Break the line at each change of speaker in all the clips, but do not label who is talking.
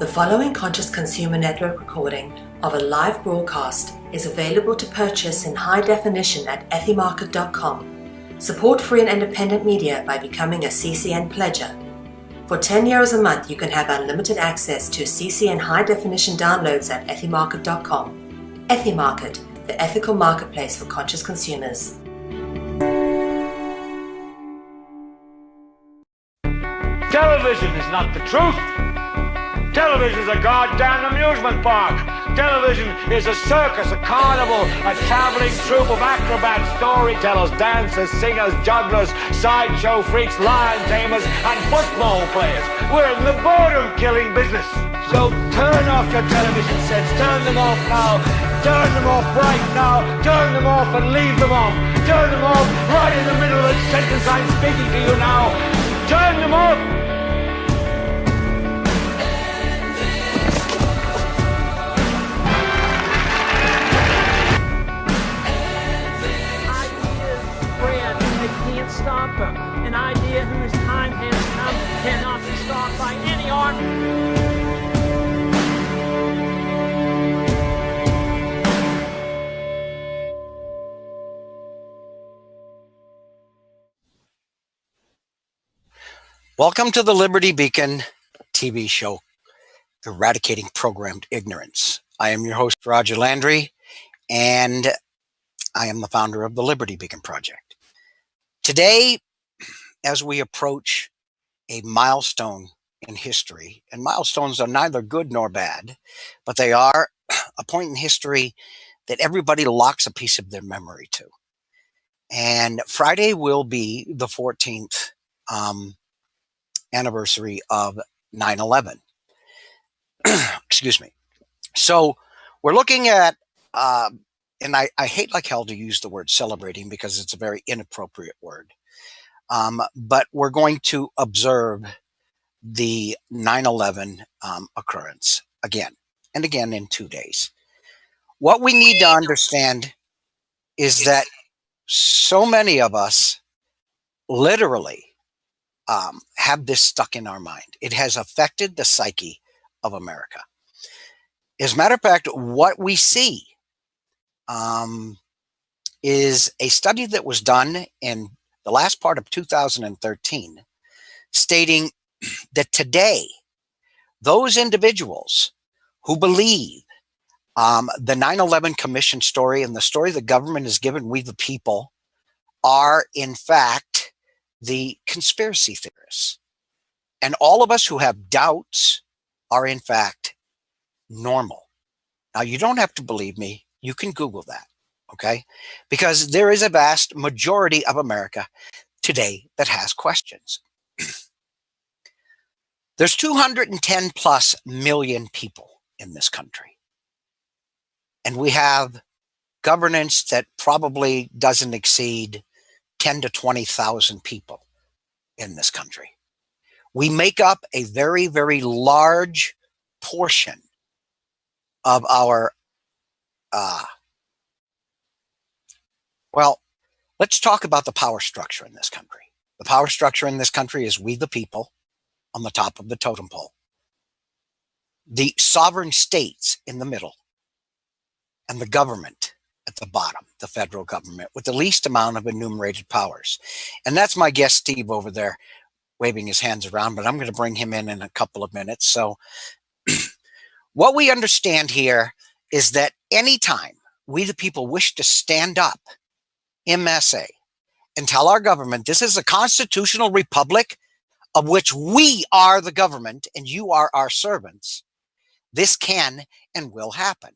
The following Conscious Consumer Network recording of a live broadcast is available to purchase in high definition at ethymarket.com. Support free and independent media by becoming a CCN pledger. For €10 a month, you can have unlimited access to CCN high definition downloads at ethymarket.com. Ethymarket, the ethical marketplace for conscious consumers.
Television is not the truth. Television is a goddamn amusement park. Television is a circus, a carnival, a traveling troupe of acrobats, storytellers, dancers, singers, jugglers, sideshow freaks, lion tamers, and football players. We're in the boredom-killing business. So turn off your television sets. Turn them off now. Turn them off right now. Turn them off and leave them off. Turn them off right in the middle of the sentence I'm speaking to you now. Turn them off.
Stop them. An idea whose time has come cannot be stopped by any army.
Welcome to the Liberty Beacon TV show, Eradicating Programmed Ignorance. I am your host, Roger Landry, and I am the founder of the Liberty Beacon Project. Today, as we approach a milestone in history, and milestones are neither good nor bad, but they are a point in history that everybody locks a piece of their memory to. And Friday will be the 14th anniversary of 9/11. Excuse me. So we're looking at and I hate like hell to use the word celebrating because it's a very inappropriate word. But we're going to observe the 9/11 occurrence again and again in 2 days. What we need to understand is that so many of us literally have this stuck in our mind. It has affected the psyche of America. As a matter of fact, what we see is a study that was done in the last part of 2013, stating that today, those individuals who believe the 9/11 Commission story and the story the government has given we the people are, in fact, the conspiracy theorists. And all of us who have doubts are, in fact, normal. Now, you don't have to believe me. You can Google that, okay? Because there is a vast majority of America today that has questions. There's 210 plus million people in this country. And we have governance that probably doesn't exceed 10 to 20,000 people in this country. We make up a very, very large portion of our well, let's talk about the power structure in this country. The power structure in this country is we the people on the top of the totem pole, the sovereign states in the middle, and the government at the bottom, the federal government, with the least amount of enumerated powers. And that's my guest, Steve, over there, waving his hands around, but I'm going to bring him in a couple of minutes. So what we understand here is that anytime we the people wish to stand up, MSA, and tell our government this is a constitutional republic of which we are the government and you are our servants, this can and will happen.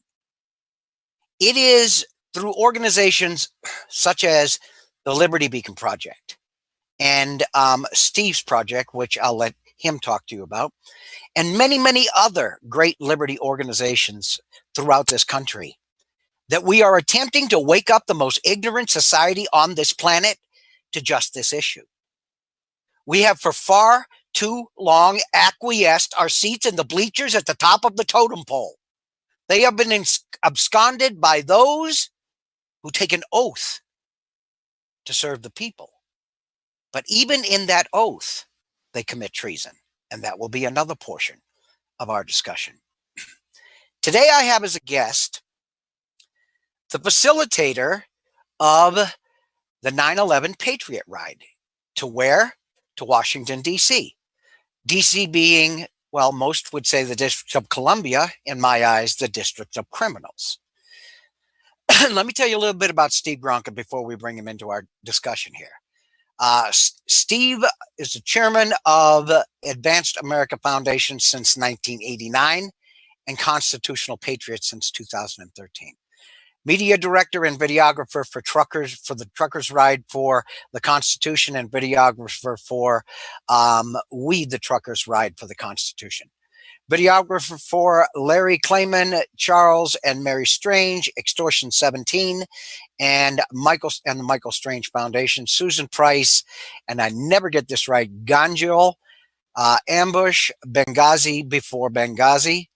It is through organizations such as the Liberty Beacon Project and Steve's project, which I'll let him talk to you about, and many, many other great liberty organizations throughout this country, that we are attempting to wake up the most ignorant society on this planet to just this issue. We have for far too long acquiesced our seats in the bleachers at the top of the totem pole. They have been absconded by those who take an oath to serve the people. But even in that oath, they commit treason, and that will be another portion of our discussion. Today I have as a guest the facilitator of the 9/11 Patriot ride. To where? To Washington, D.C. D.C. being, well, most would say the District of Columbia, in my eyes, the District of Criminals. Let me tell you a little bit about Steve Gronka before we bring him into our discussion here. Steve is the chairman of Advanced America Foundation since 1989 and Constitutional Patriot since 2013. Media director and videographer for the Truckers Ride for the Constitution, and videographer for We the Truckers Ride for the Constitution. Videographer for Larry Clayman, Charles and Mary Strange, Extortion 17, and the Michael Strange Foundation. Susan Price, and I never get this right, Ganjil, Ambush, Benghazi Before Benghazi.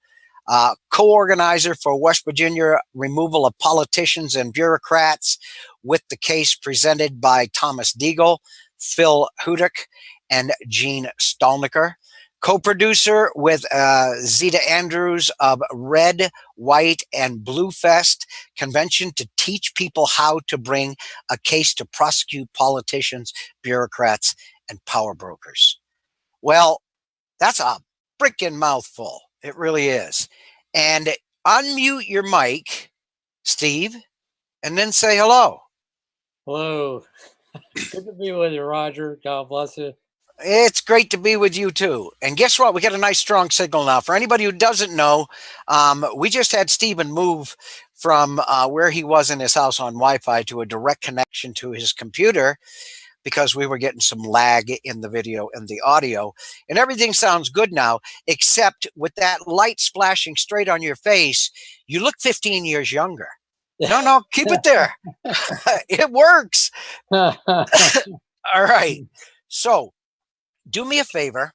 Co-organizer for West Virginia removal of politicians and bureaucrats with the case presented by Thomas Deagle, Phil Hudick, and Gene Stolniker. Co-producer with Zeta Andrews of Red, White, and Blue Fest convention to teach people how to bring a case to prosecute politicians, bureaucrats, and power brokers. Well, that's a freaking mouthful. It really is. And unmute your mic, Steve, and then say hello.
Hello. Good to be with you, Roger. God bless you.
It's great to be with you too. And guess what? We got a nice strong signal now. For anybody who doesn't know, we just had Stephen move from where he was in his house on Wi-Fi to a direct connection to his computer, because we were getting some lag in the video and the audio, and everything sounds good now, except with that light splashing straight on your face, you look 15 years younger. No, keep it there. It works. All right. So do me a favor,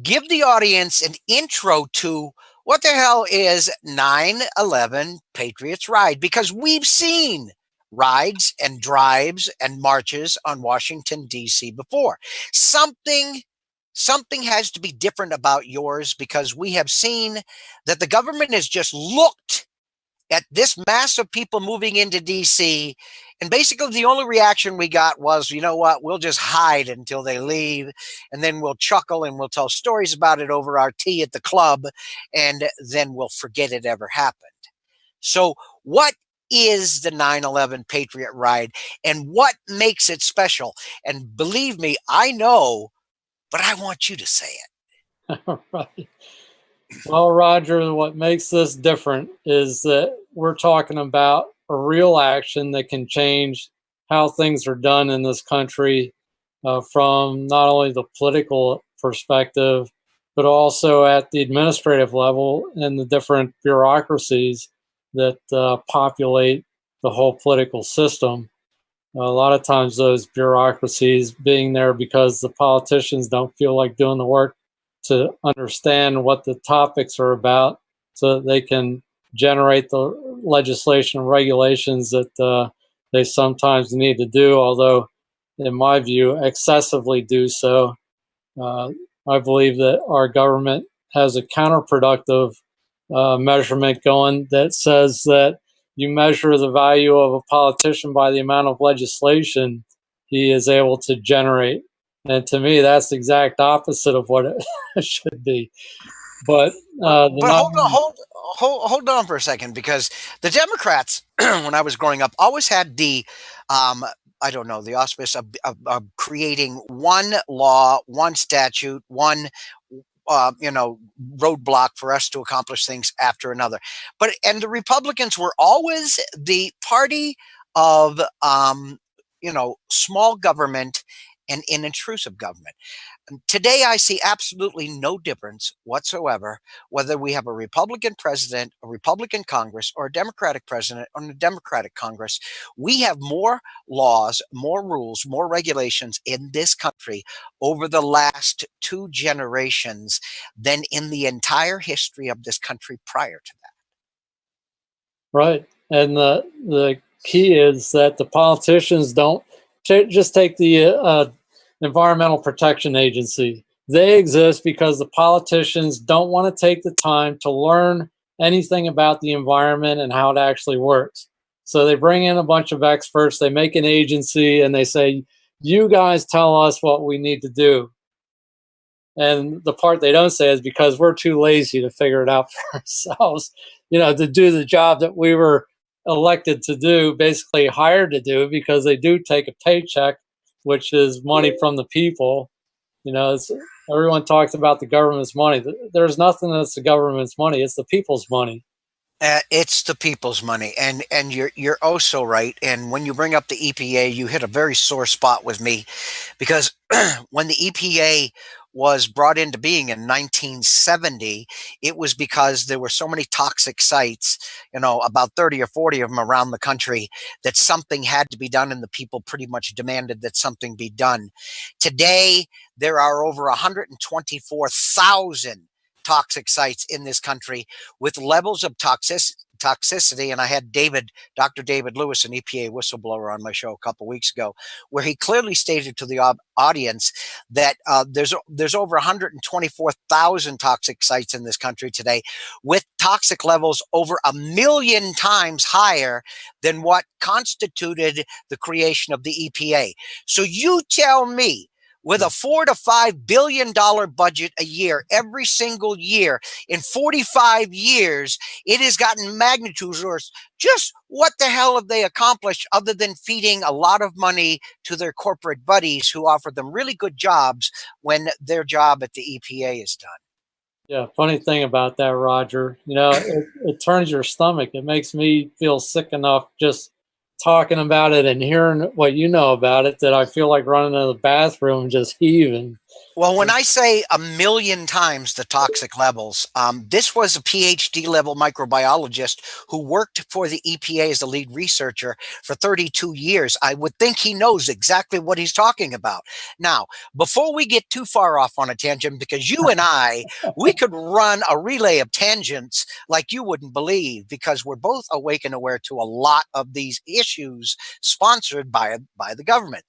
give the audience an intro to what the hell is 9/11 Patriots Ride, because we've seen rides and drives and marches on Washington, D.C. before. Something has to be different about yours, because we have seen that the government has just looked at this mass of people moving into D.C., and basically the only reaction we got was, you know what, we'll just hide until they leave, and then we'll chuckle and we'll tell stories about it over our tea at the club, and then we'll forget it ever happened. So what is the 9/11 Patriot Ride, and what makes it special? And believe me, I know, but I want you to say it.
Right. Well, Roger, what makes this different is that we're talking about a real action that can change how things are done in this country, from not only the political perspective, but also at the administrative level and the different bureaucracies that populate the whole political system. A lot of times those bureaucracies being there because the politicians don't feel like doing the work to understand what the topics are about, so that they can generate the legislation and regulations that they sometimes need to do, although in my view excessively do so. I believe that our government has a counterproductive measurement going that says that you measure the value of a politician by the amount of legislation he is able to generate. And to me, that's the exact opposite of what it should be. But
hold on for a second, because the Democrats, when I was growing up, always had the the auspice of creating one law, one statute, one roadblock for us to accomplish things after another. And the Republicans were always the party of small government and intrusive government. Today, I see absolutely no difference whatsoever whether we have a Republican president, a Republican Congress, or a Democratic president or a Democratic Congress. We have more laws, more rules, more regulations in this country over the last 2 generations than in the entire history of this country prior to that.
Right. And the key is that the politicians don't just take the Environmental Protection Agency. They exist because the politicians don't want to take the time to learn anything about the environment and how it actually works. So they bring in a bunch of experts, they make an agency, and they say, you guys tell us what we need to do. And the part they don't say is because we're too lazy to figure it out for ourselves, to do the job that we were elected to do, basically hired to do, because they do take a paycheck, which is money from the people. Everyone talks about the government's money. There's nothing that's the government's money. It's the people's money.
It's the people's money, and you're oh so right. And when you bring up the EPA, you hit a very sore spot with me, because when the EPA was brought into being in 1970, it was because there were so many toxic sites, about 30 or 40 of them around the country, that something had to be done, and the people pretty much demanded that something be done. Today, there are over 124,000 toxic sites in this country with levels of toxicity. And I had Dr. David Lewis, an EPA whistleblower, on my show a couple weeks ago, where he clearly stated to the audience that there's over 124,000 toxic sites in this country today, with toxic levels over 1 million times higher than what constituted the creation of the EPA. So you tell me, with a $4 to $5 billion budget a year, every single year, in 45 years, it has gotten magnitudes. Or just what the hell have they accomplished other than feeding a lot of money to their corporate buddies who offer them really good jobs when their job at the EPA is done?
Yeah, funny thing about that, Roger, it turns your stomach. It makes me feel sick enough just talking about it and hearing what you know about it, that I feel like running to the bathroom and just heaving.
Well, when I say 1 million times the toxic levels, this was a PhD level microbiologist who worked for the EPA as the lead researcher for 32 years. I would think he knows exactly what he's talking about. Now, before we get too far off on a tangent, because you and we could run a relay of tangents like you wouldn't believe, because we're both awake and aware to a lot of these issues sponsored by the government.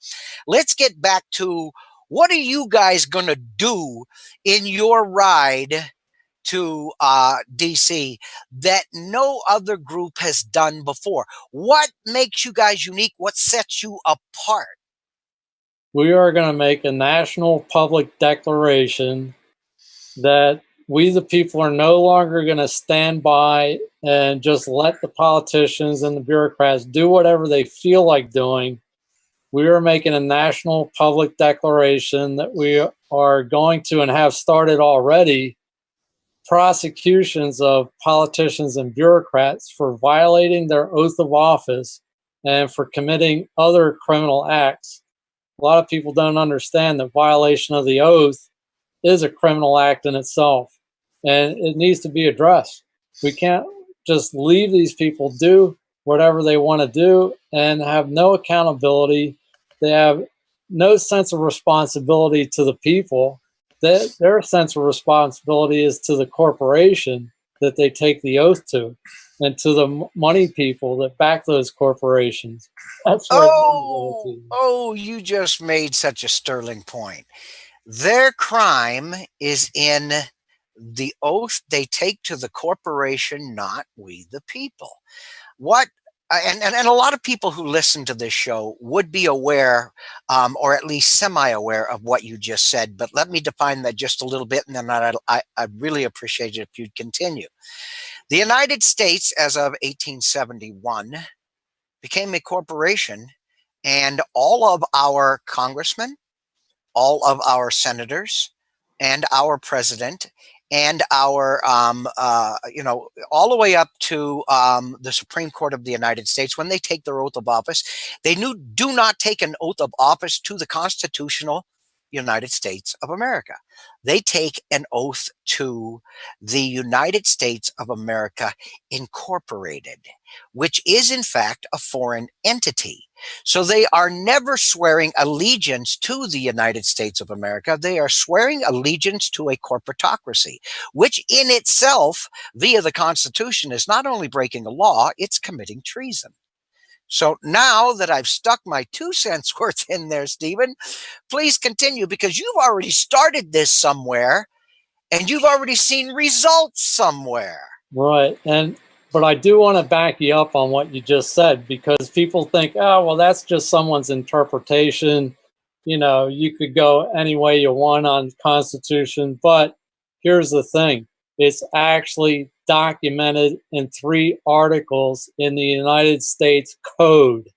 Let's get back to, what are you guys going to do in your ride to DC that no other group has done before? What makes you guys unique? What sets you apart?
We are going to make a national public declaration that we, the people, are no longer going to stand by and just let the politicians and the bureaucrats do whatever they feel like doing. We are making a national public declaration that we are going to, and have started already, prosecutions of politicians and bureaucrats for violating their oath of office and for committing other criminal acts. A lot of people don't understand that violation of the oath is a criminal act in itself, and it needs to be addressed. We can't just leave these people do whatever they want to do and have no accountability. They have no sense of responsibility to the people. Their sense of responsibility is to the corporation that they take the oath to, and to the money people that back those corporations. That's
what you just made such a sterling point. Their crime is in the oath they take to the corporation, not we the people. And a lot of people who listen to this show would be aware, or at least semi-aware, of what you just said. But let me define that just a little bit, and then I'd really appreciate it if you'd continue. The United States, as of 1871, became a corporation, and all of our congressmen, all of our senators, and our president, and our, all the way up to the Supreme Court of the United States, when they take their oath of office, they do not take an oath of office to the constitutional United States of America. They take an oath to the United States of America Incorporated, which is in fact a foreign entity. So they are never swearing allegiance to the United States of America. They are swearing allegiance to a corporatocracy, which in itself, via the Constitution, is not only breaking a law, it's committing treason. So now that I've stuck my 2 cents worth in there, Stephen, please continue, because you've already started this somewhere and you've already seen results somewhere.
Right. But I do want to back you up on what you just said, because people think, oh, well, that's just someone's interpretation. You know, you could go any way you want on the Constitution. But here's the thing. It's actually documented in 3 articles in the United States Code.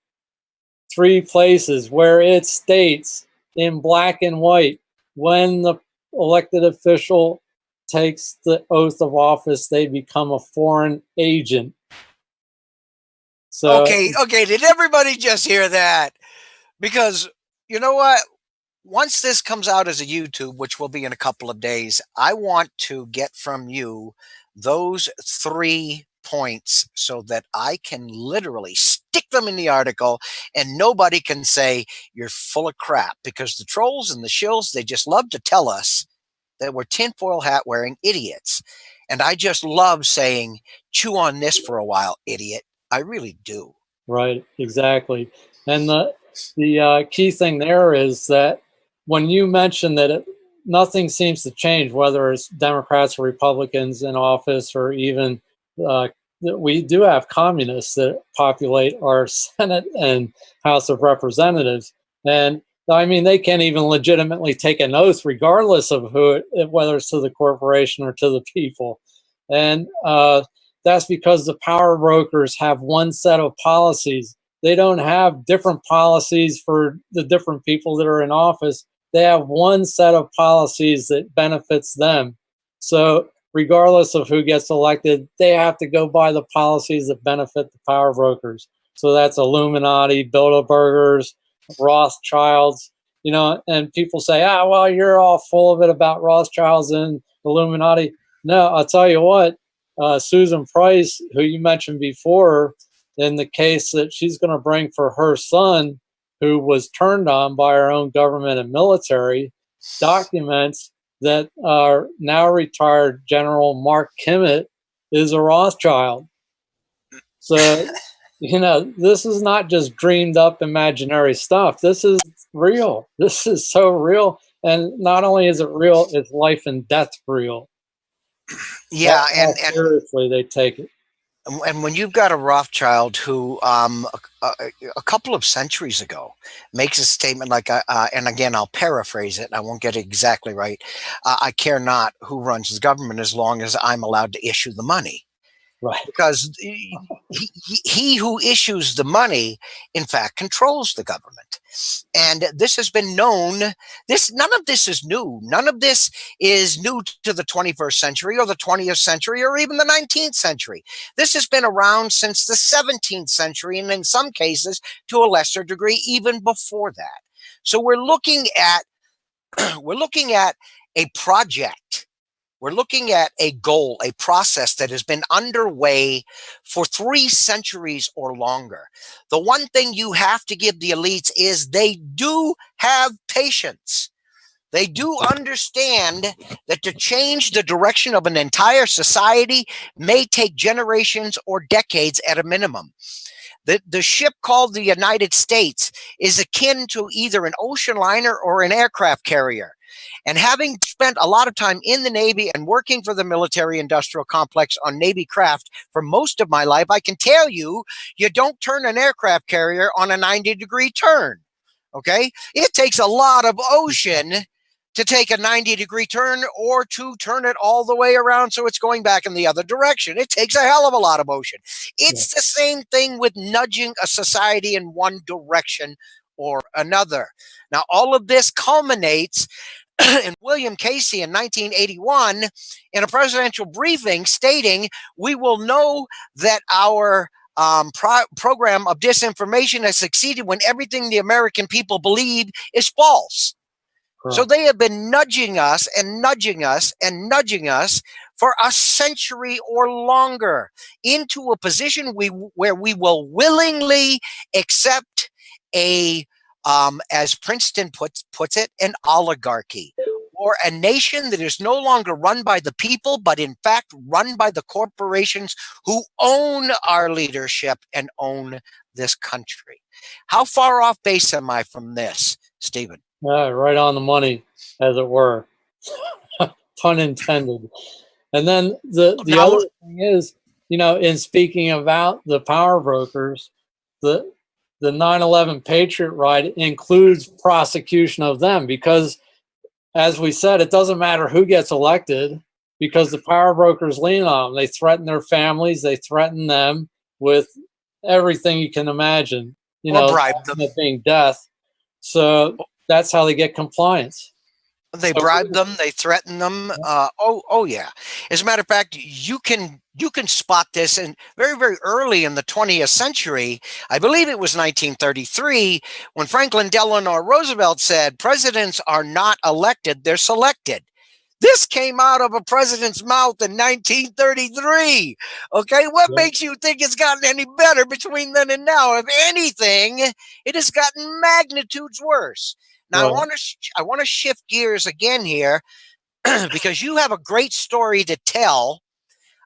3 places where it states in black and white, when the elected official takes the oath of office, they become a foreign agent. So,
Okay, did everybody just hear that? Because you know what? Once this comes out as a YouTube, which will be in a couple of days, I want to get from you those 3 points so that I can literally stick them in the article and nobody can say you're full of crap, because the trolls and the shills, they just love to tell us that we're tinfoil hat wearing idiots. And I just love saying, chew on this for a while, idiot. I really do.
right, exactly. And the key thing there is that when you mention that nothing seems to change, whether it's Democrats or Republicans in office, or even that we do have communists that populate our Senate and House of Representatives. And I mean, they can't even legitimately take an oath, regardless of whether it's to the corporation or to the people. And that's because the power brokers have one set of policies. They don't have different policies for the different people that are in office. They have one set of policies that benefits them. So regardless of who gets elected, they have to go by the policies that benefit the power brokers. So that's Illuminati, Bilderbergers, Rothschilds, you know, and people say, well, you're all full of it about Rothschilds and Illuminati. No, I'll tell you what, Susan Price, who you mentioned before, in the case that she's going to bring for her son, who was turned on by our own government and military, documents that our now retired General Mark Kimmett is a Rothschild. So, you know, this is not just dreamed up imaginary stuff. This is real. This is so real. And not only is it real, it's life and death real.
Yeah,
That's how seriously they take it.
And when you've got a Rothschild who a couple of centuries ago makes a statement like, and again, I'll paraphrase it, I won't get it exactly right, I care not who runs the government as long as I'm allowed to issue the money.
Right.
Because he who issues the money, in fact, controls the government. And this has been known. None of this is new. None of this is new to the 21st century or the 20th century or even the 19th century. This has been around since the 17th century, and in some cases, to a lesser degree, even before that. So we're looking at a project. We're looking at a goal, a process that has been underway for 3 centuries or longer. The one thing you have to give the elites is they do have patience. They do understand that to change the direction of an entire society may take generations or decades at a minimum. The ship called the United States is akin to either an ocean liner or an aircraft carrier. And having spent a lot of time in the Navy and working for the military industrial complex on Navy craft for most of my life, I can tell you, you don't turn an aircraft carrier on a 90-degree turn. Okay? It takes a lot of ocean to take a 90-degree turn or to turn it all the way around so it's going back in the other direction. It takes a hell of a lot of ocean. It's the same thing with nudging a society in one direction or another. Now, all of this culminates in William Casey in 1981 in a presidential briefing stating, we will know that our program of disinformation has succeeded when everything the American people believe is false. Correct. So they have been nudging us and nudging us and nudging us for a century or longer into a position where we will willingly accept a as Princeton puts it, an oligarchy. or a nation that is no longer run by the people, but in fact run by the corporations who own our leadership and own this country. How far off base am I from this, Stephen?
Right on the money, as it were. Pun intended. And then the other thing is, in speaking about the power brokers, the 9/11 Patriot right includes prosecution of them because, as we said, it doesn't matter who gets elected because the power brokers lean on them. They threaten their families. They threaten them with everything you can imagine,
or bribe them,
being death. So that's how they get compliance.
They bribe them. They threaten them. Oh yeah. As a matter of fact, you can spot this, and very, very early in the 20th century, I believe it was 1933, when Franklin Delano Roosevelt said, "Presidents are not elected; they're selected." This came out of a president's mouth in 1933. Okay, what makes you think it's gotten any better between then and now? If anything, it has gotten magnitudes worse. Now, I want to shift gears again here because you have a great story to tell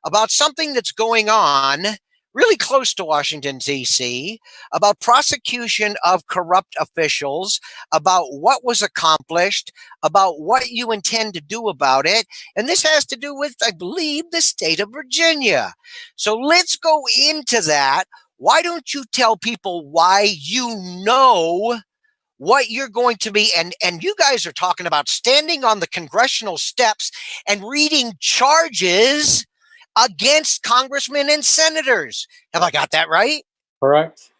about something that's going on really close to Washington, D.C., about prosecution of corrupt officials, about what was accomplished, about what you intend to do about it. And this has to do with, I believe, the state of Virginia. So let's go into that. Why don't you tell people why you know what you're going to be, and you guys are talking about standing on the congressional steps and reading charges against congressmen and senators. Have I got that right?
Correct.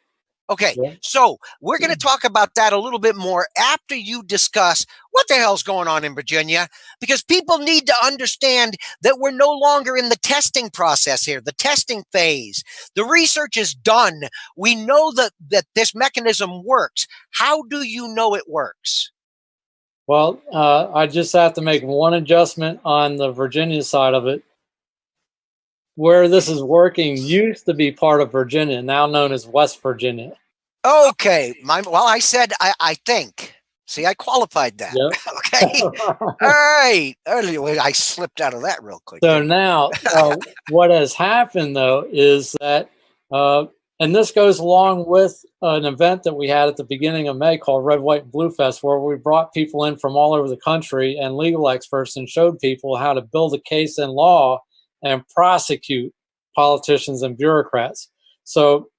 Okay, so we're going to talk about that a little bit more after you discuss what the hell's going on in Virginia, because people need to understand that we're no longer in the testing process here, the testing phase. The research is done. We know that this mechanism works. How do you know it works?
Well, I just have to make one adjustment on the Virginia side of it. Where this is working used to be part of Virginia, now known as West Virginia.
Okay. Well, I said, I think. See, I qualified that. Yep. Okay. All right. Earlier, I slipped out of that real quick.
So now what has happened, though, is that, and this goes along with an event that we had at the beginning of May called Red, White, and Blue Fest, where we brought people in from all over the country and legal experts and showed people how to build a case in law and prosecute politicians and bureaucrats. So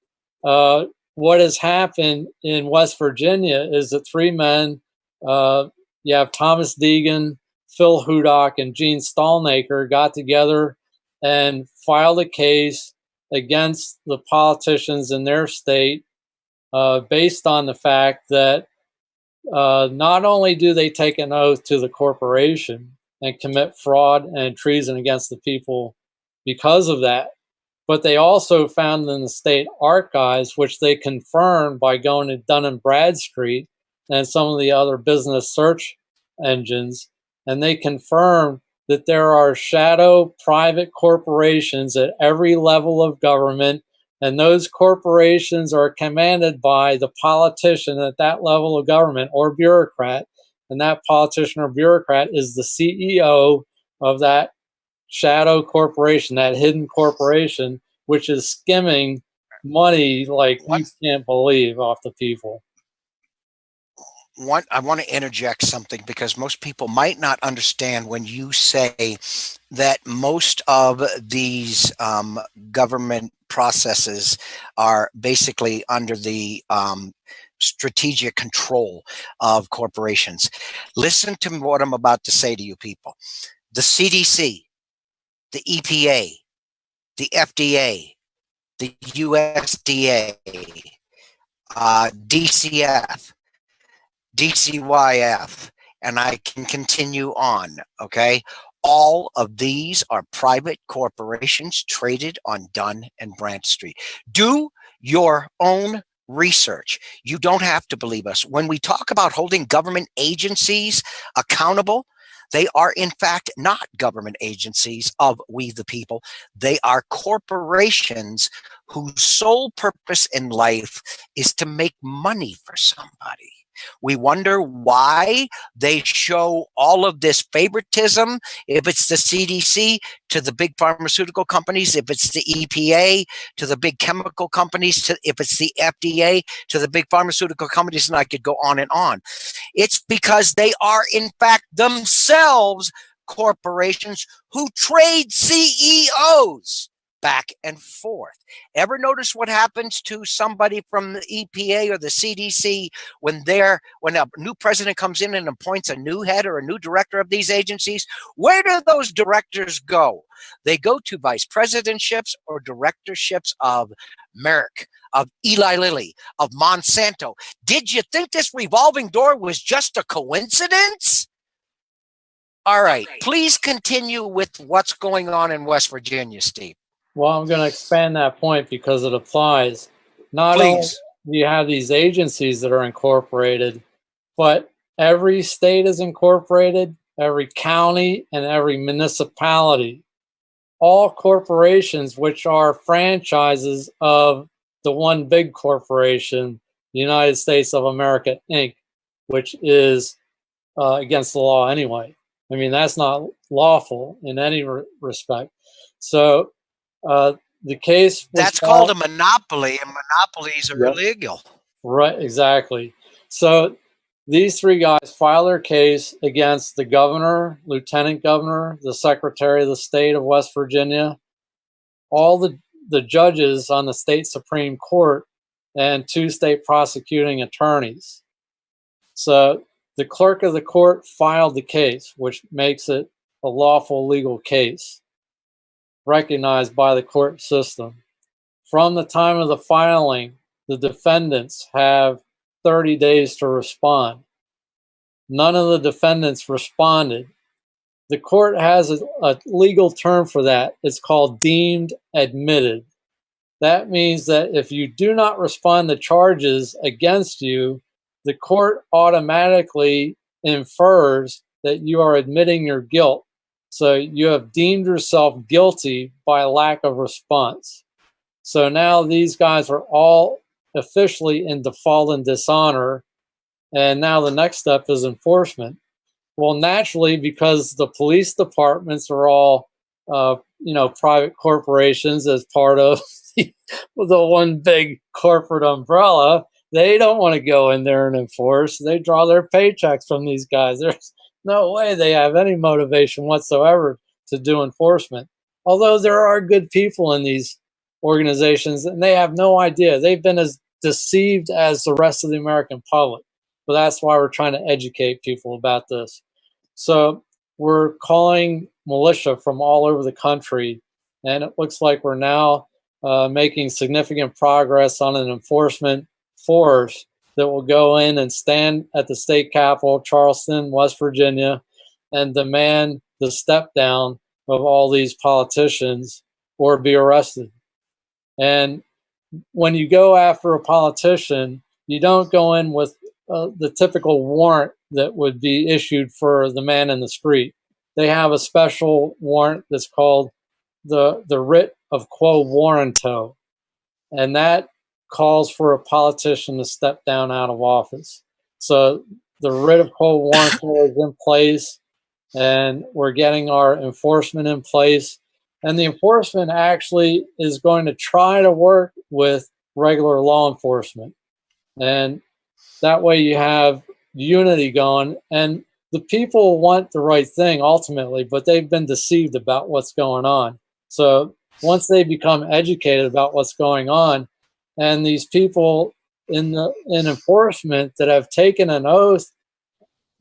what has happened in West Virginia is that three men, you have Thomas Deegan, Phil Hudock, and Gene Stallnaker, got together and filed a case against the politicians in their state based on the fact that not only do they take an oath to the corporation and commit fraud and treason against the people because of that, but they also found in the state archives, which they confirmed by going to Dun & Bradstreet and some of the other business search engines, and they confirmed that there are shadow private corporations at every level of government, and those corporations are commanded by the politician at that level of government or bureaucrat, and that politician or bureaucrat is the CEO of that shadow corporation, that hidden corporation, which is skimming money like you can't believe off the people.
I want to interject something because most people might not understand when you say that most of these government processes are basically under the strategic control of corporations. Listen to what I'm about to say to you people. The CDC, the EPA, the FDA, the USDA, DCF, DCYF, and I can continue on, okay? All of these are private corporations traded on Dun & Bradstreet. Do your own research. You don't have to believe us. When we talk about holding government agencies accountable, they are in fact not government agencies of we the people. They are corporations whose sole purpose in life is to make money for somebody. We wonder why they show all of this favoritism, if it's the CDC to the big pharmaceutical companies, if it's the EPA to the big chemical companies, if it's the FDA to the big pharmaceutical companies, and I could go on and on. It's because they are, in fact, themselves corporations who trade CEOs back and forth. Ever notice what happens to somebody from the EPA or the CDC when a new president comes in and appoints a new head or a new director of these agencies? Where do those directors go? They go to vice presidentships or directorships of Merck, of Eli Lilly, of Monsanto. Did you think this revolving door was just a coincidence? All right, please continue with what's going on in West Virginia, Steve.
Well, I'm going to expand that point because it applies. Not only do you have these agencies that are incorporated, but every state is incorporated, every county and every municipality. All corporations, which are franchises of the one big corporation, the United States of America, Inc., which is against the law anyway. I mean, that's not lawful in any respect. So the case
that's called a monopoly, and monopolies are illegal.
Right, exactly. So these three guys file their case against the governor, lieutenant governor, the secretary of the state of West Virginia, all the judges on the state Supreme Court, and 2 state prosecuting attorneys. So the clerk of the court filed the case, which makes it a lawful legal case, recognized by the court system. From the time of the filing, the defendants have 30 days to respond. None of the defendants responded. The court has a legal term for that. It's called deemed admitted. That means that if you do not respond to charges against you, the court automatically infers that you are admitting your guilt. So you have deemed yourself guilty by lack of response. So now these guys are all officially in default and dishonor. And now the next step is enforcement. Well, naturally, because the police departments are all, private corporations as part of the one big corporate umbrella, they don't want to go in there and enforce. They draw their paychecks from these guys. There's no way they have any motivation whatsoever to do enforcement. Although there are good people in these organizations, and they have no idea. They've been as deceived as the rest of the American public. But that's why we're trying to educate people about this. So we're calling militia from all over the country, and it looks like we're now making significant progress on an enforcement force that will go in and stand at the state capitol, Charleston, West Virginia, and demand the step down of all these politicians or be arrested. And when you go after a politician, you don't go in with the typical warrant that would be issued for the man in the street. They have a special warrant that's called the writ of quo warranto, and that calls for a politician to step down out of office. So the writ of quo warranto is in place, and we're getting our enforcement in place. And the enforcement actually is going to try to work with regular law enforcement. And that way you have unity going. And the people want the right thing ultimately, but they've been deceived about what's going on. So once they become educated about what's going on, and these people in enforcement that have taken an oath,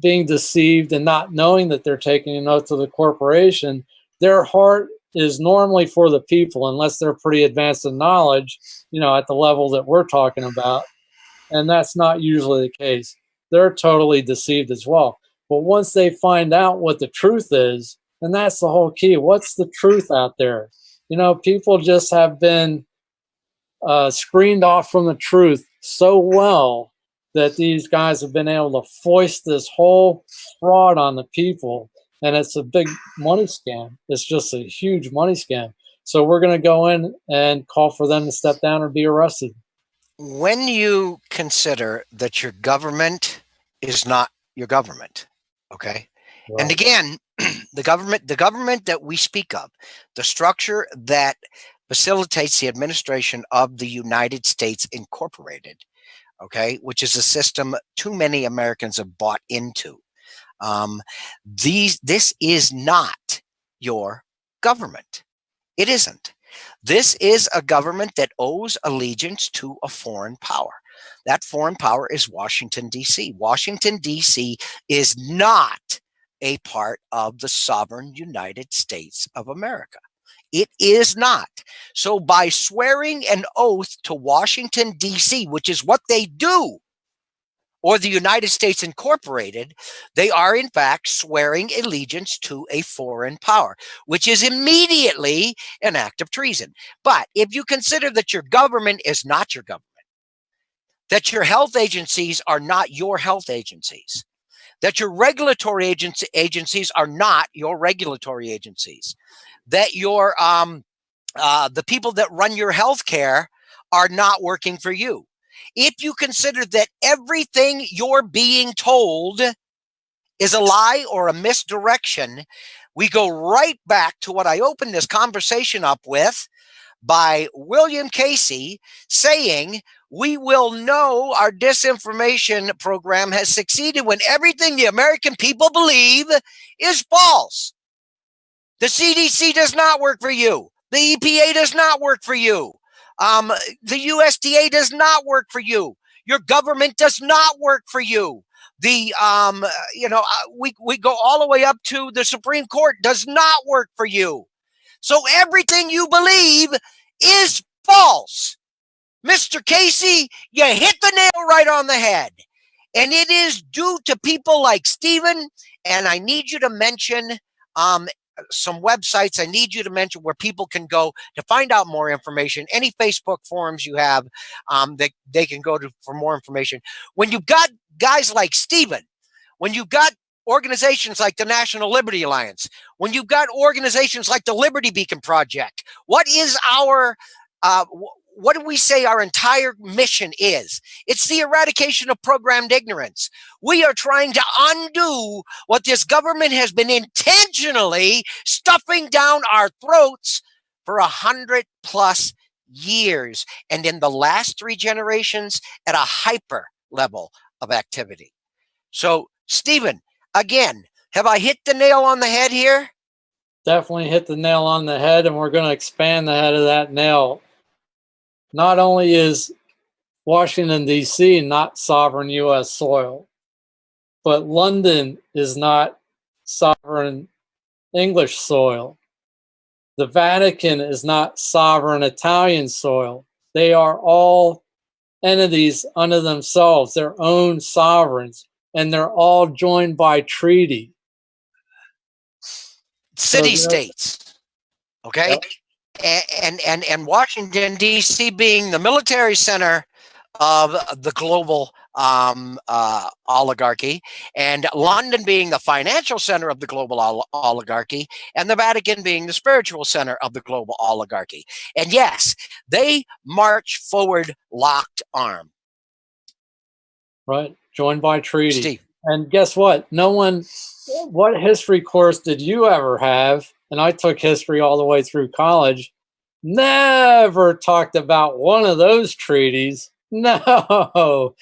being deceived and not knowing that they're taking an oath to the corporation, their heart is normally for the people, unless they're pretty advanced in knowledge, at the level that we're talking about. And that's not usually the case. They're totally deceived as well. But once they find out what the truth is, and that's the whole key, what's the truth out there? People just have been screened off from the truth so well that these guys have been able to foist this whole fraud on the people. And it's a big money scam. It's just a huge money scam. So we're going to go in and call for them to step down or be arrested.
When you consider that your government is not your government. Okay.
Right.
And again, the government that we speak of, the structure that facilitates the administration of the United States Incorporated, okay, which is a system too many Americans have bought into. This is not your government. It isn't. This is a government that owes allegiance to a foreign power. That foreign power is Washington, D.C. Washington, D.C. is not a part of the sovereign United States of America. It is not. So by swearing an oath to Washington, D.C., which is what they do, or the United States Incorporated, they are in fact swearing allegiance to a foreign power, which is immediately an act of treason. But if you consider that your government is not your government, that your health agencies are not your health agencies, that your regulatory agencies are not your regulatory agencies, that your the people that run your health care are not working for you. If you consider that everything you're being told is a lie or a misdirection, we go right back to what I opened this conversation up with by William Casey saying, we will know our disinformation program has succeeded when everything the American people believe is false. The CDC does not work for you. The EPA does not work for you. The USDA does not work for you. Your government does not work for you. The we go all the way up to the Supreme Court does not work for you. So everything you believe is false. Mr. Casey, you hit the nail right on the head. And it is due to people like Stephen, and I need you to mention some websites I need you to mention where people can go to find out more information. Any Facebook forums you have that they can go to for more information. When you've got guys like Stephen, when you've got organizations like the National Liberty Alliance, when you've got organizations like the Liberty Beacon Project, what is our what do we say our entire mission is? It's the eradication of programmed ignorance. We are trying to undo what this government has been intentionally stuffing down our throats for 100+ years. And in the last 3 generations at a hyper level of activity. So, Stephen, again, have I hit the nail on the head here?
Definitely hit the nail on the head, and we're going to expand the head of that nail. Not only is Washington, D.C. not sovereign U.S. soil, but London is not sovereign English soil. The Vatican is not sovereign Italian soil. They are all entities unto themselves, their own sovereigns, and they're all joined by treaty.
City-states, okay? Yep. And Washington, D.C. being the military center of the global oligarchy, and London being the financial center of the global oligarchy, and the Vatican being the spiritual center of the global oligarchy. And yes, they march forward locked arm.
Right, joined by treaty.
Steve.
And guess what? What history course did you ever have? And I took history all the way through college. Never talked about one of those treaties. No,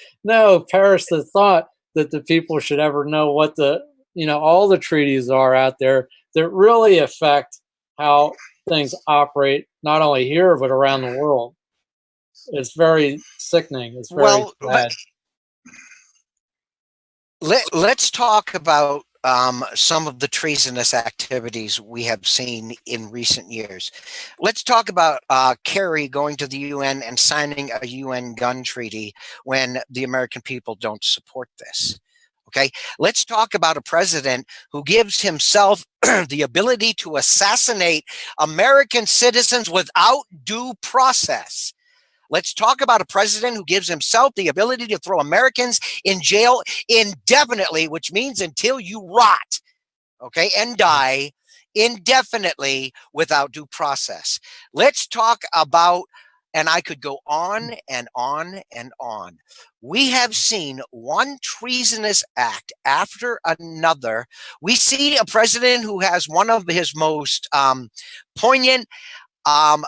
perish the thought that the people should ever know what all the treaties are out there that really affect how things operate, not only here, but around the world. It's very sickening. It's very sad.
Let's talk about some of the treasonous activities we have seen in recent years. Let's talk about Kerry going to the UN and signing a UN gun treaty when the American people don't support this. Okay, let's talk about a president who gives himself the ability to assassinate American citizens without due process. Let's talk about a president who gives himself the ability to throw Americans in jail indefinitely, which means until you rot, okay, and die indefinitely without due process. Let's talk about And I could go on and on and on. We have seen one treasonous act after another. We see a president who has one of his most poignant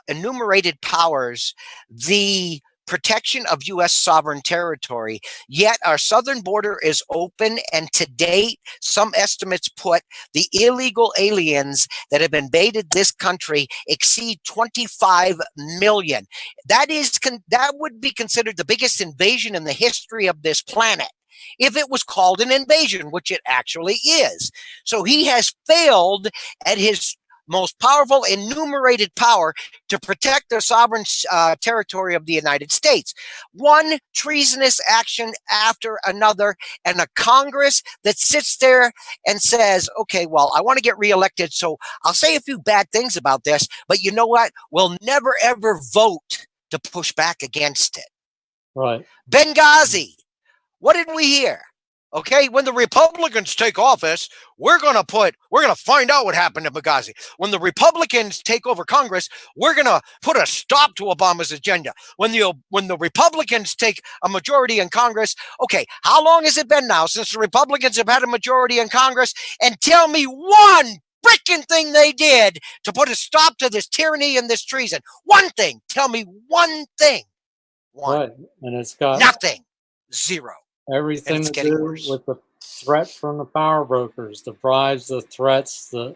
enumerated powers, the protection of U.S. sovereign territory, yet our southern border is open, and to date, some estimates put the illegal aliens that have invaded this country exceed 25 million. That would be considered the biggest invasion in the history of this planet, if it was called an invasion, which it actually is. So he has failed at his most powerful enumerated power to protect the sovereign territory of the United States. One treasonous action after another, and a Congress that sits there and says, okay, well, I want to get reelected, so I'll say a few bad things about this, but you know what? We'll never, ever vote to push back against it.
Right.
Benghazi. What did we hear? Okay, when the Republicans take office, we're going to find out what happened to Benghazi. When the Republicans take over Congress, we're going to put a stop to Obama's agenda. When the Republicans take a majority in Congress, okay, how long has it been now since the Republicans have had a majority in Congress? And tell me one freaking thing they did to put a stop to this tyranny and this treason. One thing. Tell me one thing. One.
Right. And it's got
nothing. Zero.
Everything to do
worse
with the threat from the power brokers, the bribes, the threats. I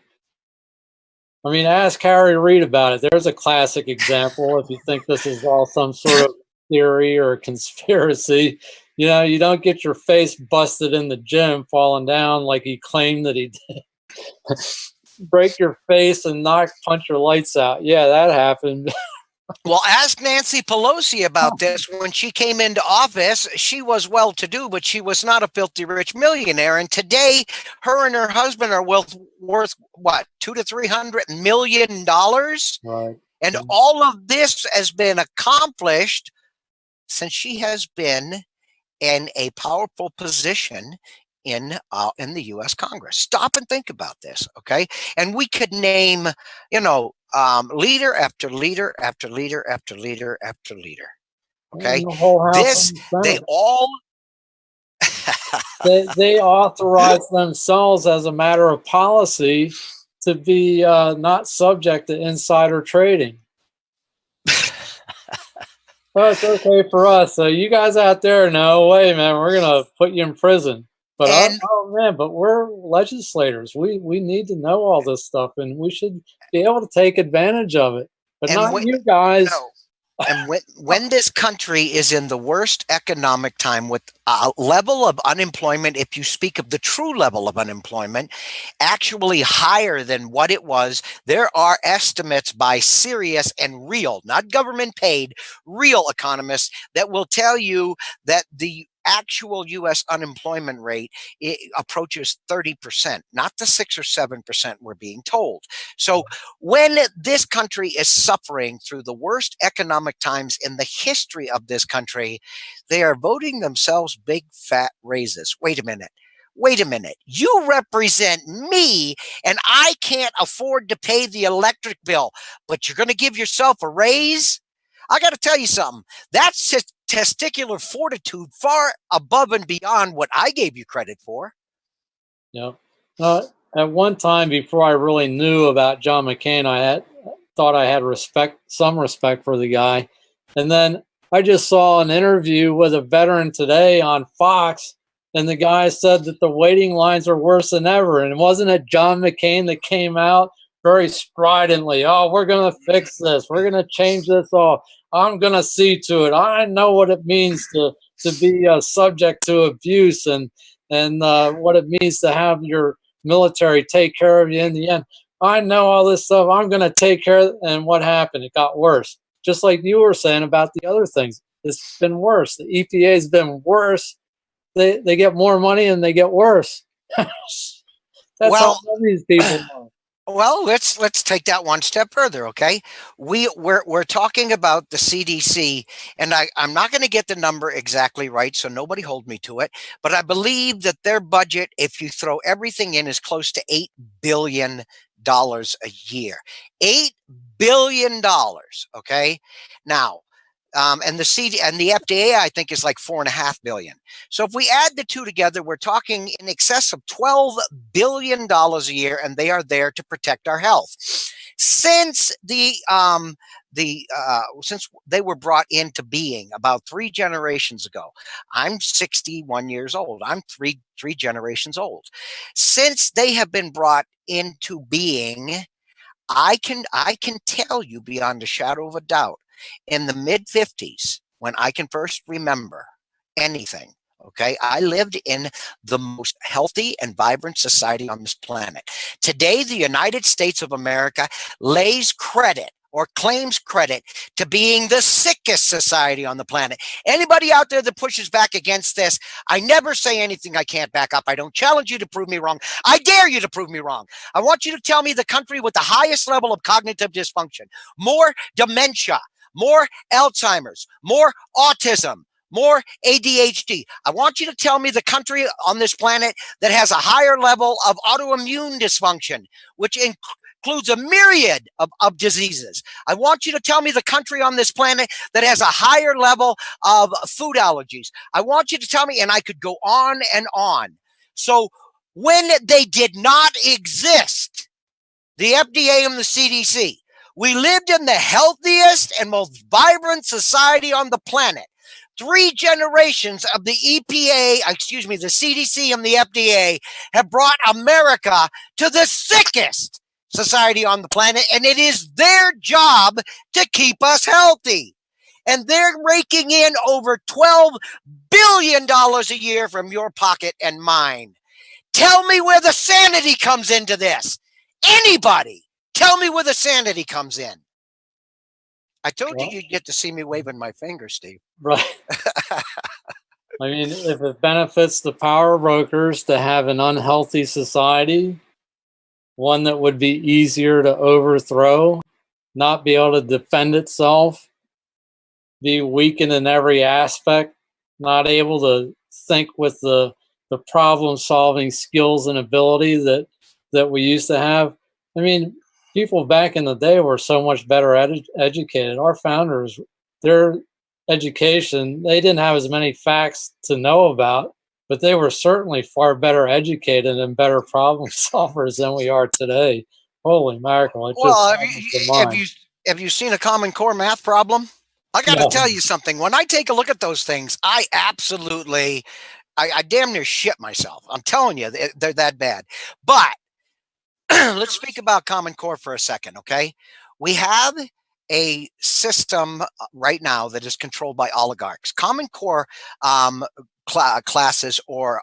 mean, ask Harry Reid about it. There's a classic example. If you think this is all some sort of theory or conspiracy, you know, you don't get your face busted in the gym falling down like he claimed that he did. Break your face and punch your lights out. Yeah, that happened.
Well, ask Nancy Pelosi about this. When she came into office, she was well-to-do, but she was not a filthy rich millionaire. And today, her and her husband are worth what, $200 to $300 million?
Right.
And all of this has been accomplished since she has been in a powerful position in the U.S. Congress. Stop and think about this, okay? And we could name, leader after leader after leader after leader after leader. Okay, they all
they authorize themselves as a matter of policy to be not subject to insider trading. Oh, it's okay for us. So you guys out there, no way, man, we're gonna put you in prison. But but we're legislators. We need to know all this stuff, and we should be able to take advantage of it. But not you guys.
No. And when this country is in the worst economic time, with a level of unemployment, if you speak of the true level of unemployment, actually higher than what it was, there are estimates by serious and real, not government paid, real economists that will tell you that the actual U.S. unemployment rate approaches 30%, not the 6 or 7% we're being told. So when this country is suffering through the worst economic times in the history of this country, they are voting themselves big fat raises. Wait a minute. You represent me, and I can't afford to pay the electric bill, but you're going to give yourself a raise? I got to tell you something. That's testicular fortitude far above and beyond what I gave you credit for.
Yeah. At one time, before I really knew about John McCain, I thought I had some respect for the guy. And then I just saw an interview with a veteran today on Fox, and the guy said that the waiting lines are worse than ever. And wasn't it John McCain that came out very stridently, oh, we're going to fix this. We're going to change this all. I'm going to see to it. I know what it means to be subject to abuse and what it means to have your military take care of you in the end. I know all this stuff. I'm going to take care of it. And what happened? It got worse. Just like you were saying about the other things. It's been worse. The EPA has been worse. They get more money and they get worse. That's how these people are.
Well, let's take that one step further, okay? We're talking about the CDC, and I'm not going to get the number exactly right, so nobody hold me to it. But I believe that their budget, if you throw everything in, is close to $8 billion a year. $8 billion. Okay. Now, And the CD and the FDA, I think, is like $4.5 billion. So if we add the two together, we're talking in excess of $12 billion a year, and they are there to protect our health. Since since they were brought into being about 3 generations ago, I'm 61 years old. I'm three generations old. Since they have been brought into being, I can tell you beyond a shadow of a doubt, in the mid 50s, when I can first remember anything, okay, I lived in the most healthy and vibrant society on this planet. Today, the United States of America lays credit or claims credit to being the sickest society on the planet. Anybody out there that pushes back against this, I never say anything I can't back up. I don't challenge you to prove me wrong. I dare you to prove me wrong. I want you to tell me the country with the highest level of cognitive dysfunction, more dementia, more Alzheimer's, more autism, more ADHD. I want you to tell me the country on this planet that has a higher level of autoimmune dysfunction, which includes a myriad of diseases. I want you to tell me the country on this planet that has a higher level of food allergies. I want you to tell me, and I could go on and on. So when they did not exist, the FDA and the CDC, we lived in the healthiest and most vibrant society on the planet. 3 generations of the EPA, the CDC and the FDA have brought America to the sickest society on the planet, and it is their job to keep us healthy. And they're raking in over $12 billion a year from your pocket and mine. Tell me where the sanity comes into this. Anybody, tell me where the sanity comes in. I told you you'd get to see me waving my finger, Steve.
Right. I mean, if it benefits the power brokers to have an unhealthy society, one that would be easier to overthrow, not be able to defend itself, be weakened in every aspect, not able to think with the problem-solving skills and ability that we used to have. I mean, people back in the day were so much better educated. Our founders, their education, they didn't have as many facts to know about, but they were certainly far better educated and better problem solvers than we are today. Holy mackerel.
Well, have you seen a Common Core math problem? I got to tell you something. When I take a look at those things, I absolutely, I damn near shit myself. I'm telling you, they're that bad. But let's speak about Common Core for a second, okay? We have a system right now that is controlled by oligarchs. Common Core classes or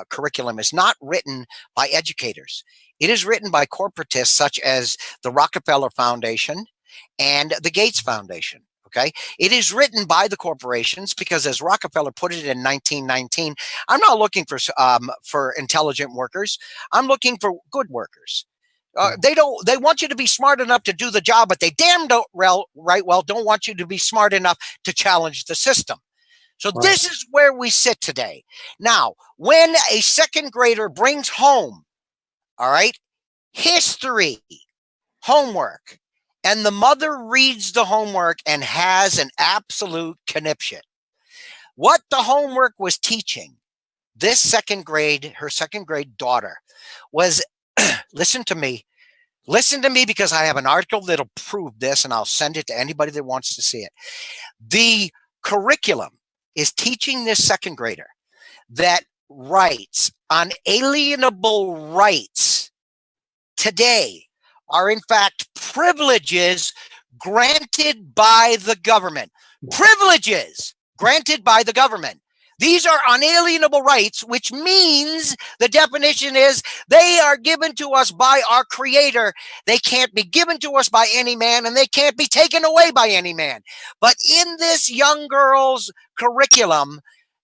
curriculum is not written by educators. It is written by corporatists such as the Rockefeller Foundation and the Gates Foundation. Okay, it is written by the corporations because, as Rockefeller put it in 1919, I'm not looking for intelligent workers. I'm looking for good workers. They want you to be smart enough to do the job, but they damn don't don't want you to be smart enough to challenge the system. So this is where we sit today. Now, when a second grader brings home, all right, history, homework, and the mother reads the homework and has an absolute conniption. What the homework was teaching her second grade daughter was, listen to me because I have an article that'll prove this and I'll send it to anybody that wants to see it. The curriculum is teaching this second grader that rights, unalienable rights today are in fact privileges granted by the government. Privileges granted by the government. These are unalienable rights, which means the definition is they are given to us by our Creator. They can't be given to us by any man, and they can't be taken away by any man. But in this young girl's curriculum,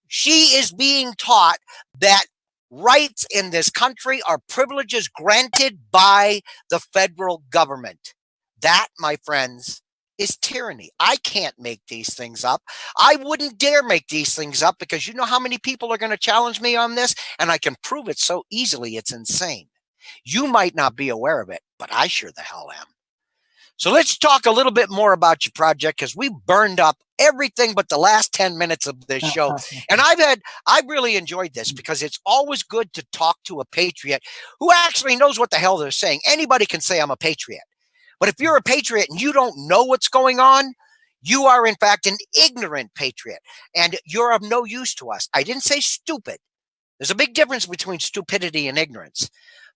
she is being taught that rights in this country are privileges granted by the federal government. That, my friends, is tyranny. I can't make these things up. I wouldn't dare make these things up because you know how many people are going to challenge me on this? And I can prove it so easily, it's insane. You might not be aware of it, but I sure the hell am. So let's talk a little bit more about your project, because we burned up everything but the last 10 minutes of this show. And I've really enjoyed this, because it's always good to talk to a patriot who actually knows what the hell they're saying. Anybody can say I'm a patriot. But if you're a patriot and you don't know what's going on, you are in fact an ignorant patriot, and you're of no use to us. I didn't say stupid. There's a big difference between stupidity and ignorance.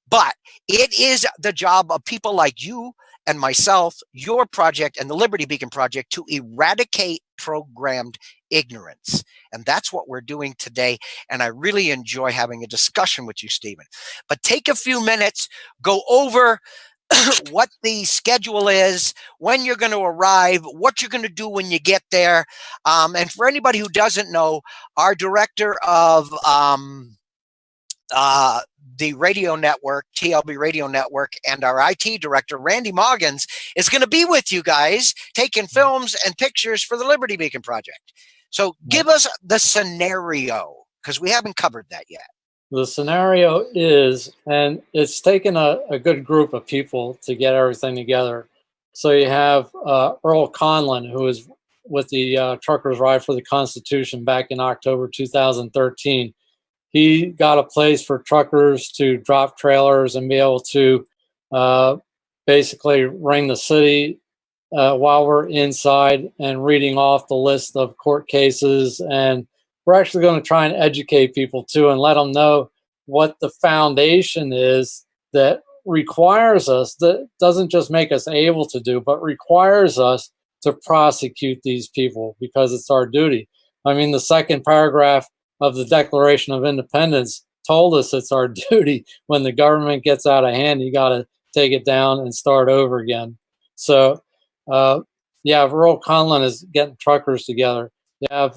But it is the job of people like you and myself, your project, and the Liberty Beacon Project to eradicate programmed ignorance. And that's what we're doing today. And I really enjoy having a discussion with you, Stephen. But take a few minutes, go over what the schedule is, when you're going to arrive, what you're going to do when you get there. And for anybody who doesn't know, our director of the radio network, TLB Radio Network, and our IT director, Randy Moggins, is going to be with you guys taking films and pictures for the Liberty Beacon Project. So give us the scenario, because we haven't covered that yet.
The scenario is, and it's taken a good group of people to get everything together. So you have Earl Conlon, who was with the Truckers' Ride for the Constitution back in October 2013. He got a place for truckers to drop trailers and be able to basically ring the city while we're inside and reading off the list of court cases. And we're actually going to try and educate people too, and let them know what the foundation is that requires us, that doesn't just make us able to do, but requires us to prosecute these people, because it's our duty. I mean, the second paragraph of the Declaration of Independence told us it's our duty. When the government gets out of hand, you got to take it down and start over again. So, yeah, Earl Conlon is getting truckers together. You have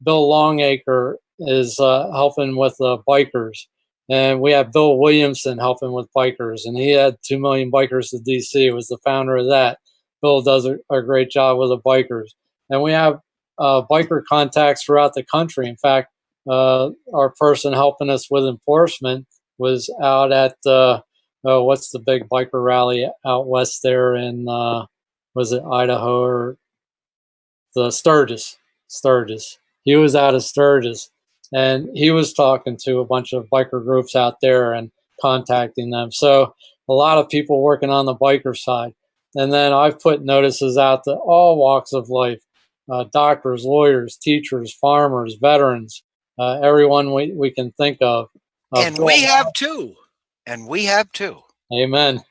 Bill Longacre is helping with bikers. And we have Bill Williamson helping with bikers. And he had 2 million bikers to D.C., was the founder of that. Bill does a great job with the bikers. And we have biker contacts throughout the country. In fact, our person helping us with enforcement was out at, what's the big biker rally out west there in, was it Idaho or the Sturgis? He was out of Sturgis, and he was talking to a bunch of biker groups out there and contacting them. So a lot of people working on the biker side. And then I've put notices out to all walks of life, doctors, lawyers, teachers, farmers, veterans, everyone we can think of.
And we have too. And we have too.
Amen.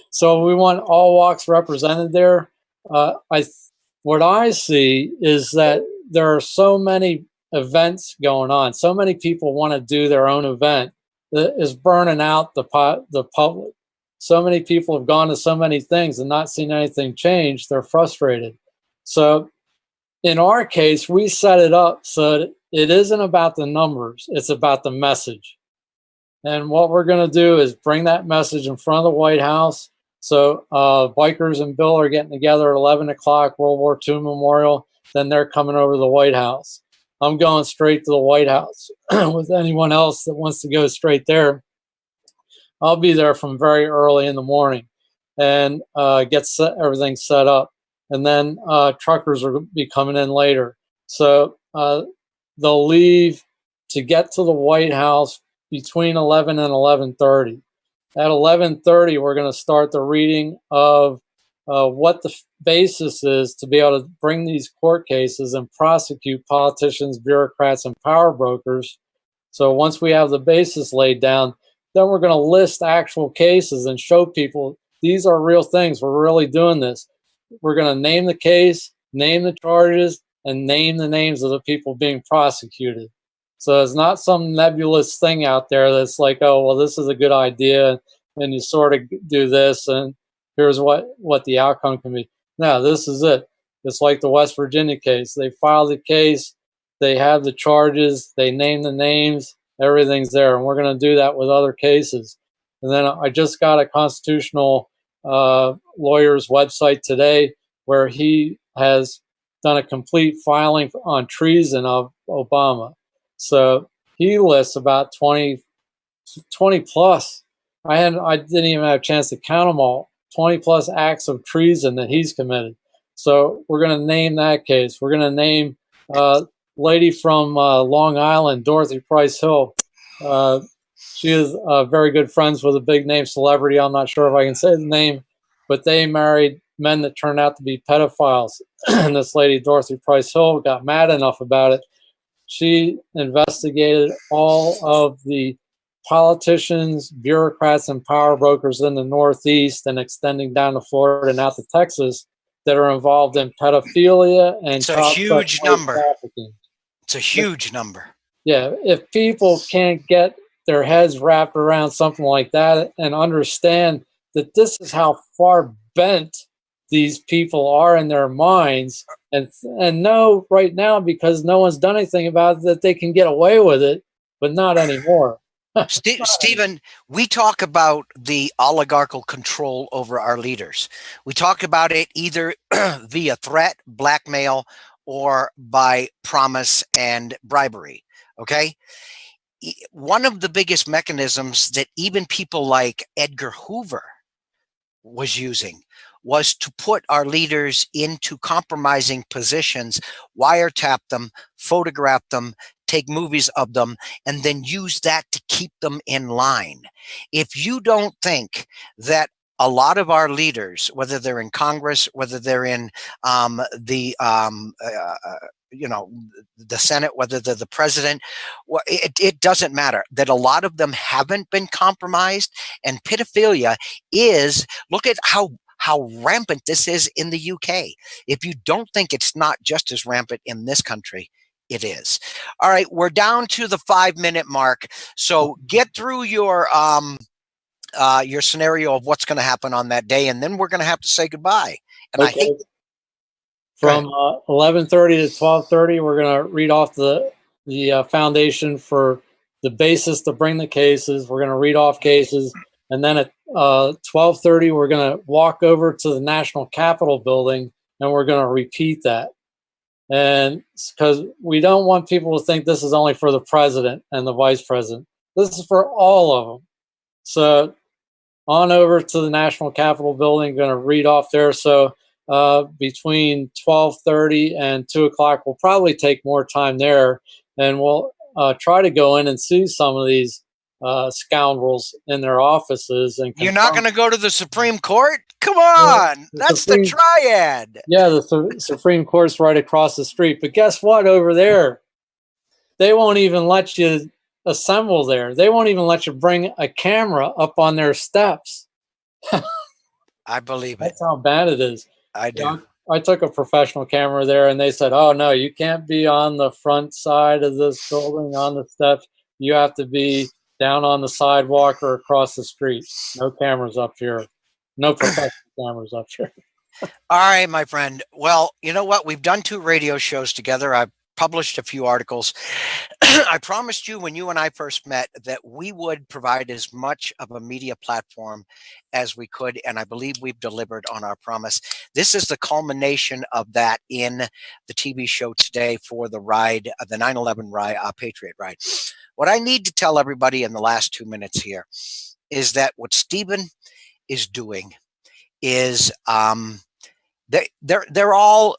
So we want all walks represented there. What I see is that there are so many events going on. So many people want to do their own event that is burning out the public. So many people have gone to so many things and not seen anything change. They're frustrated. So in our case, we set it up so that it isn't about the numbers. It's about the message. And what we're going to do is bring that message in front of the White House. So bikers and Bill are getting together at 11 o'clock, World War II Memorial. Then they're coming over to the White House. I'm going straight to the White House. With anyone else that wants to go straight there, I'll be there from very early in the morning and get everything set up. And then truckers will be coming in later. So they'll leave to get to the White House between 11 and 11:30. At 11:30, we're going to start the reading of what the basis is to be able to bring these court cases and prosecute politicians, bureaucrats, and power brokers. So once we have the basis laid down, then we're going to list actual cases and show people these are real things. We're really doing this. We're going to name the case, name the charges, and name the names of the people being prosecuted. So it's not some nebulous thing out there that's like, oh, well, this is a good idea, and you sort of do this, and here's what the outcome can be. No, this is it. It's like the West Virginia case. They file the case, they have the charges, they name the names, everything's there. And we're going to do that with other cases. And then I just got a constitutional lawyer's website today where he has done a complete filing on treason of Obama. So he lists about 20 plus. I didn't even have a chance to count them all. 20 plus acts of treason that he's committed. So we're going to name that case. We're going to name lady from Long Island, Dorothy Price Hill. She is very good friends with a big name celebrity. I'm not sure if I can say the name, but they married men that turned out to be pedophiles. And this lady, Dorothy Price Hill, got mad enough about it. She investigated all of the politicians, bureaucrats, and power brokers in the Northeast and extending down to Florida and out to Texas that are involved in pedophilia and
It's a huge number.
trafficking.
It's a huge number.
Yeah, if people can't get their heads wrapped around something like that and understand that this is how far bent these people are in their minds, and know right now, because no one's done anything about it, that they can get away with it, but not anymore.
Stephen, we talk about the oligarchical control over our leaders. We talk about it either via threat, blackmail, or by promise and bribery. Okay. One of the biggest mechanisms that even people like Edgar Hoover was using was to put our leaders into compromising positions, wiretap them, photograph them, take movies of them, and then use that to keep them in line. If you don't think that a lot of our leaders, whether they're in Congress, whether they're in the Senate, whether they're the president, it doesn't matter, that a lot of them haven't been compromised. And pedophilia is, look at how rampant this is in the UK. If you don't think it's not just as rampant in this country, it is. All right, we're down to the 5-minute mark. So get through your scenario of what's going to happen on that day, and then we're going to have to say goodbye. And
okay.
I hate
from 11:30 to 12:30, we're going to read off the foundation for the basis to bring the cases. We're going to read off cases, and then at 12:30, we're going to walk over to the National Capitol building, and we're going to repeat that. And because we don't want people to think this is only for the president and the vice president. This is for all of them. So on over to the National Capitol building, going to read off there. So between 12:30 and 2 o'clock, we'll probably take more time there, and we'll try to go in and see some of these scoundrels in their offices. And
you're not going to go to the Supreme Court? Come on, that's the triad.
Yeah, the Supreme Court's right across the street. But guess what? Over there, they won't even let you assemble there. They won't even let you bring a camera up on their steps.
I believe it.
That's how bad it is.
I do.
You know, I took a professional camera there, and they said, "Oh no, you can't be on the front side of this building on the steps. You have to be down on the sidewalk or across the street. No cameras up here. No professional cameras up here."
All right, my friend. Well, you know what? We've done 2 radio shows together. I've published a few articles. I promised you when you and I first met that we would provide as much of a media platform as we could, and I believe we've delivered on our promise. This is the culmination of that in the TV show today for the ride, the 9/11 ride, Patriot ride. What I need to tell everybody in the last 2 minutes here is that what Stephen is doing is they're all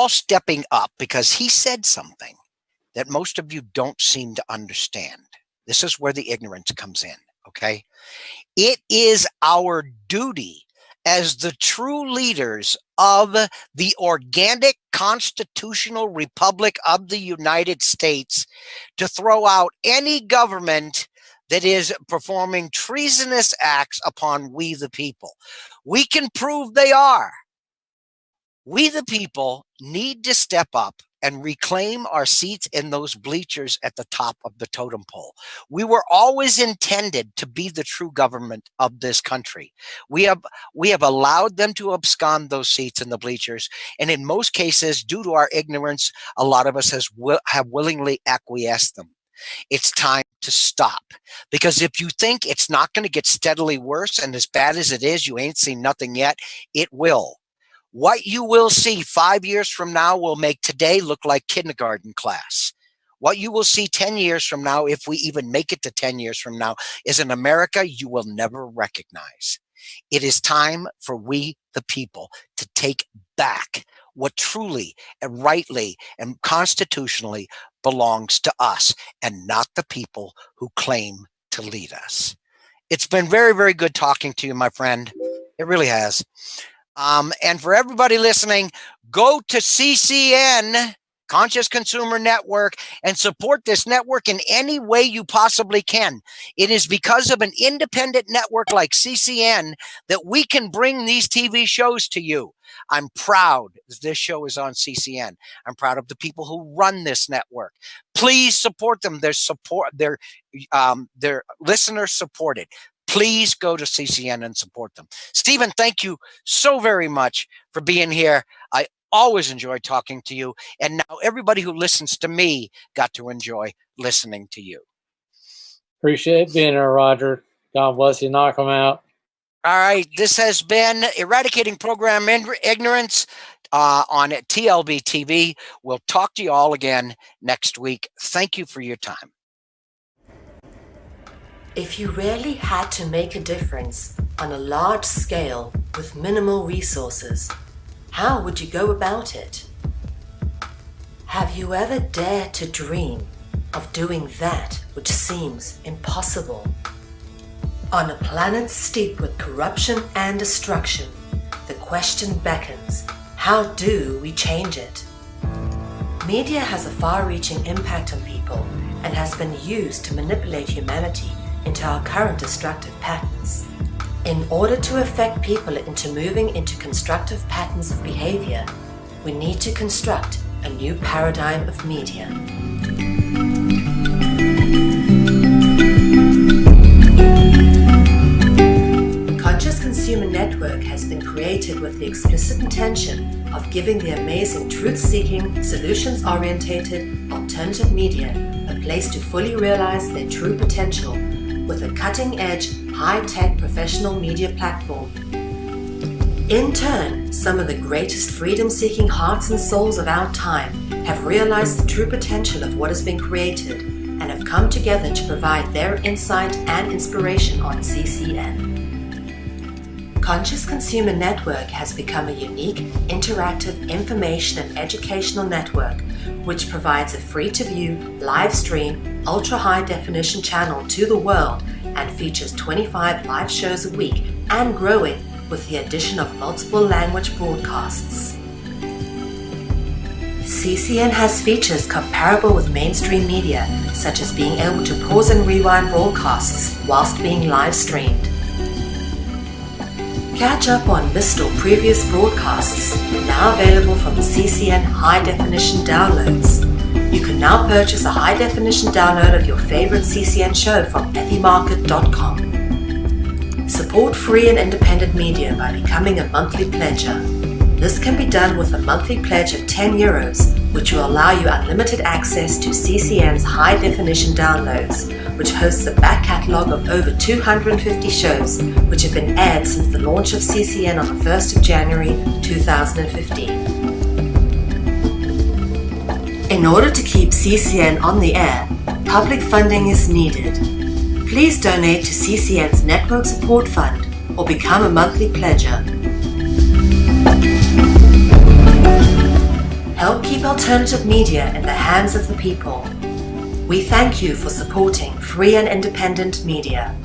stepping up because he said something that most of you don't seem to understand. This is where the ignorance comes in, okay? It is our duty as the true leaders of the organic constitutional republic of the United States to throw out any government that is performing treasonous acts upon we the people. We can prove they are. We the people need to step up and reclaim our seats in those bleachers at the top of the totem pole. We were always intended to be the true government of this country. We have allowed them to abscond those seats in the bleachers, and in most cases, due to our ignorance, a lot of us have willingly acquiesced them. It's time to stop, because if you think it's not going to get steadily worse, and as bad as it is, you ain't seen nothing yet, it will. What you will see 5 years from now will make today look like kindergarten class. What you will see 10 years from now, if we even make it to 10 years from now, is an America you will never recognize. It is time for we, the people, to take back what truly and rightly and constitutionally belongs to us and not the people who claim to lead us. It's been very, very good talking to you, my friend. It really has. And for everybody listening, go to CCN, Conscious Consumer Network, and support this network in any way you possibly can. It is because of an independent network like CCN that we can bring these TV shows to you. I'm proud this show is on CCN. I'm proud of the people who run this network. Please support them. Their listeners supported. Please go to CCN and support them. Stephen, thank you so very much for being here. I always enjoy talking to you. And now everybody who listens to me got to enjoy listening to you.
Appreciate being here, Roger. God bless you. Knock them out.
All right. This has been Eradicating Program Ignorance on TLBTV. We'll talk to you all again next week. Thank you for your time.
If you really had to make a difference on a large scale with minimal resources, how would you go about it? Have you ever dared to dream of doing that which seems impossible? On a planet steeped with corruption and destruction, the question beckons, how do we change it? Media has a far-reaching impact on people and has been used to manipulate humanity into our current destructive patterns. In order to affect people into moving into constructive patterns of behavior, we need to construct a new paradigm of media. Conscious Consumer Network has been created with the explicit intention of giving the amazing truth-seeking, solutions-orientated, alternative media a place to fully realize their true potential with a cutting-edge, high-tech professional media platform. In turn, some of the greatest freedom-seeking hearts and souls of our time have realized the true potential of what has been created and have come together to provide their insight and inspiration on CCN. Conscious Consumer Network has become a unique, interactive information and educational network which provides a free-to-view, live-stream, ultra-high-definition channel to the world and features 25 live shows a week and growing with the addition of multiple language broadcasts. CCN has features comparable with mainstream media, such as being able to pause and rewind broadcasts whilst being live-streamed. Catch up on missed or previous broadcasts, now available from CCN high-definition downloads. You can now purchase a high-definition download of your favorite CCN show from ethymarket.com. Support free and independent media by becoming a monthly pledger. This can be done with a monthly pledge of €10, which will allow you unlimited access to CCN's high-definition downloads, which hosts a back catalogue of over 250 shows which have been aired since the launch of CCN on the 1st of January 2015. In order to keep CCN on the air, public funding is needed. Please donate to CCN's Network Support Fund or become a monthly pledger. Help keep alternative media in the hands of the people. We thank you for supporting free and independent media.